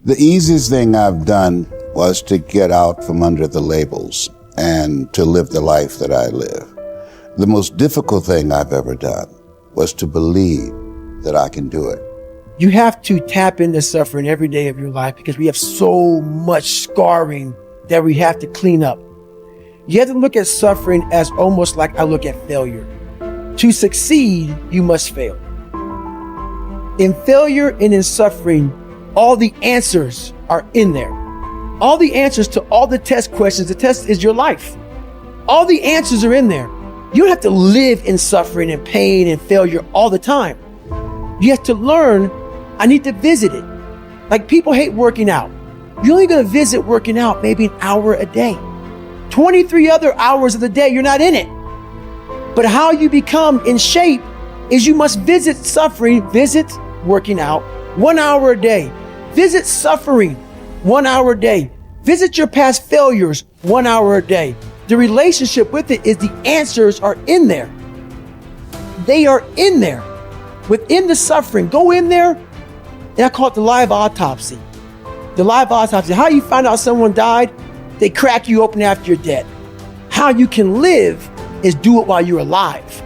The easiest thing I've done was to get out from under the labels and to live the life that I live. The most difficult thing I've ever done was to believe that I can do it. You have to tap into suffering every day of your life because we have so much scarring that we have to clean up. You have to look at suffering as almost like I look at failure. To succeed, you must fail. In failure and in suffering, all the answers are in there. All the answers to all the test questions. The test is your life. All the answers are in there. You don't have to live in suffering and pain and failure all the time. You have to learn, I need to visit it. Like people hate working out. You're only going to visit working out maybe an hour a day. 23 other hours of the day, you're not in it. But how you become in shape is you must visit suffering, visit working out 1 hour a day. Visit suffering 1 hour a day. Visit your past failures 1 hour a day. The relationship with it is the answers are in there. They are in there. Within the suffering, go in there, and I call it the live autopsy. The live autopsy. How you find out someone died? They crack you open after you're dead. How you can live is do it while you're alive.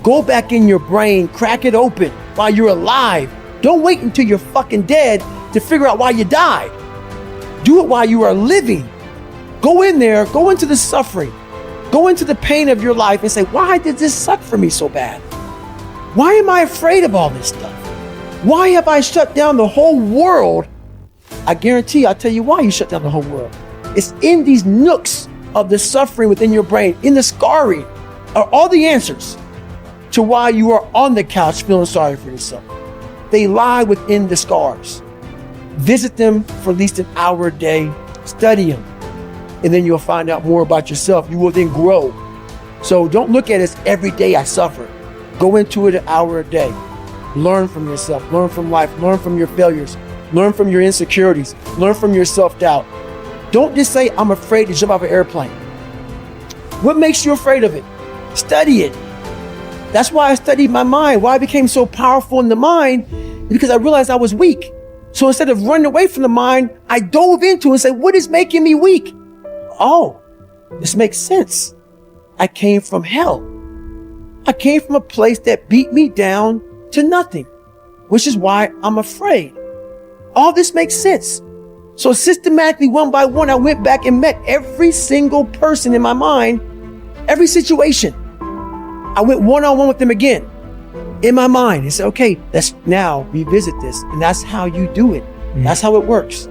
Go back in your brain, crack it open while you're alive. Don't wait until you're fucking dead to figure out why you died. Do it while you are living. Go in there, go into the suffering, go into the pain of your life and say, why did this suck for me so bad? Why am I afraid of all this stuff? Why have I shut down the whole world? I guarantee I'll tell you why you shut down the whole world. It's in these nooks of the suffering within your brain, in the scarring, are all the answers to why you are on the couch feeling sorry for yourself. They lie within the scars. Visit them for at least an hour a day, study them, and then you'll find out more about yourself. You will then grow. So don't look at it as every day I suffer. Go into it an hour a day. Learn from yourself, learn from life, learn from your failures, learn from your insecurities, learn from your self-doubt. Don't just say, I'm afraid to jump off an airplane. What makes you afraid of it? Study it. That's why I studied my mind. Why I became so powerful in the mind, because I realized I was weak. So instead of running away from the mind, I dove into it and said, what is making me weak? Oh, this makes sense. I came from hell. I came from a place that beat me down to nothing, which is why I'm afraid. All this makes sense. So systematically, one by one, I went back and met every single person in my mind, every situation. I went one-on-one with them again in my mind and said, okay, let's now revisit this. And that's how you do it. That's how it works.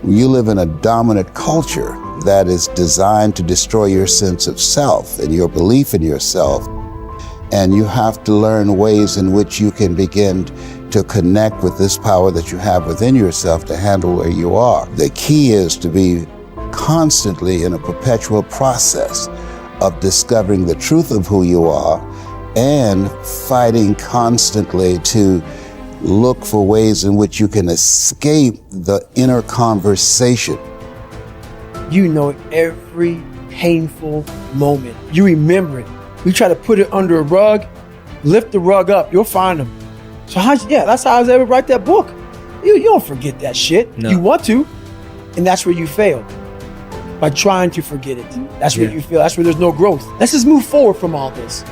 You live in a dominant culture that is designed to destroy your sense of self and your belief in yourself. And you have to learn ways in which you can begin to connect with this power that you have within yourself to handle where you are. The key is to be constantly in a perpetual process of discovering the truth of who you are and fighting constantly to look for ways in which you can escape the inner conversation. You know every painful moment. You remember it. We try to put it under a rug, lift the rug up, you'll find them. So that's how I was able to write that book. You don't forget that shit. No. You want to, and that's where you fail. By trying to forget it. That's where you fail. That's where there's no growth. Let's just move forward from all this.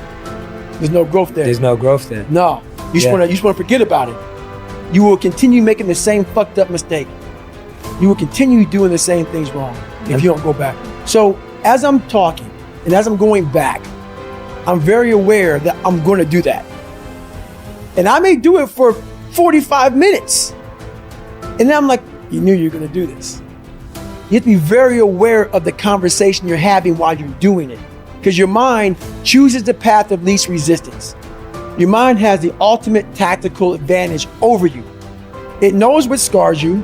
There's no growth there. There's no growth there. No. You just want to forget about it. You will continue making the same fucked up mistake. You will continue doing the same things wrong if you don't go back. So as I'm talking and as I'm going back, I'm very aware that I'm going to do that. And I may do it for 45 minutes. And then I'm like, you knew you were going to do this. You have to be very aware of the conversation you're having while you're doing it. Because your mind chooses the path of least resistance. Your mind has the ultimate tactical advantage over you. It knows what scars you.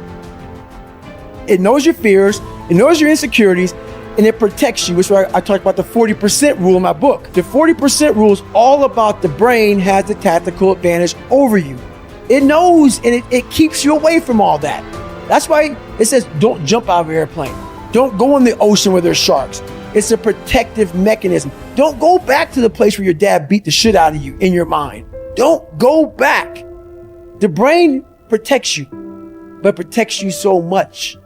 It knows your fears. It knows your insecurities. And it protects you, which is why I talk about the 40% rule in my book. The 40% rule is all about the brain has the tactical advantage over you. It knows and it keeps you away from all that. That's why it says don't jump out of an airplane. Don't go in the ocean where there's sharks. It's a protective mechanism. Don't go back to the place where your dad beat the shit out of you in your mind. Don't go back. The brain protects you. but protects you so much.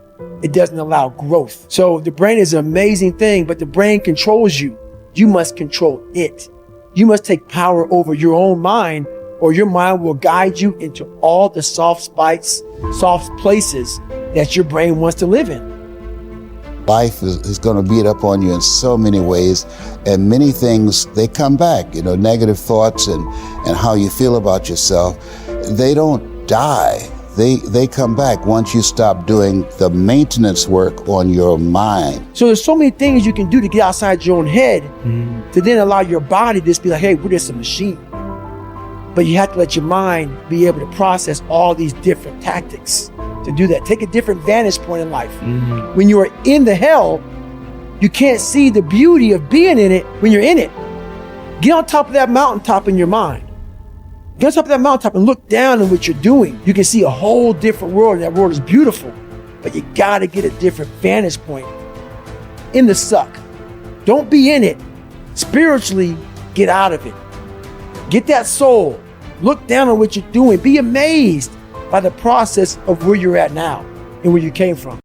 It doesn't allow growth. So the brain is an amazing thing, but the brain controls you. You must control it. You must take power over your own mind, or your mind will guide you into all the soft spots, soft places that your brain wants to live in. Life is going to beat up on you in so many ways, and many things, they come back. Negative thoughts and how you feel about yourself, they don't die. They come back once you stop doing the maintenance work on your mind. So there's so many things you can do to get outside your own head to then allow your body to just be like, hey, we're just a machine. But you have to let your mind be able to process all these different tactics to do that. Take a different vantage point in life. When you are in the hell, you can't see the beauty of being in it when you're in it. Get on top of that mountaintop in your mind. Get on top of that mountaintop and look down at what you're doing. You can see a whole different world, and that world is beautiful. But you gotta get a different vantage point in the suck. Don't be in it. Spiritually, get out of it. Get that soul. Look down on what you're doing. Be amazed by the process of where you're at now and where you came from.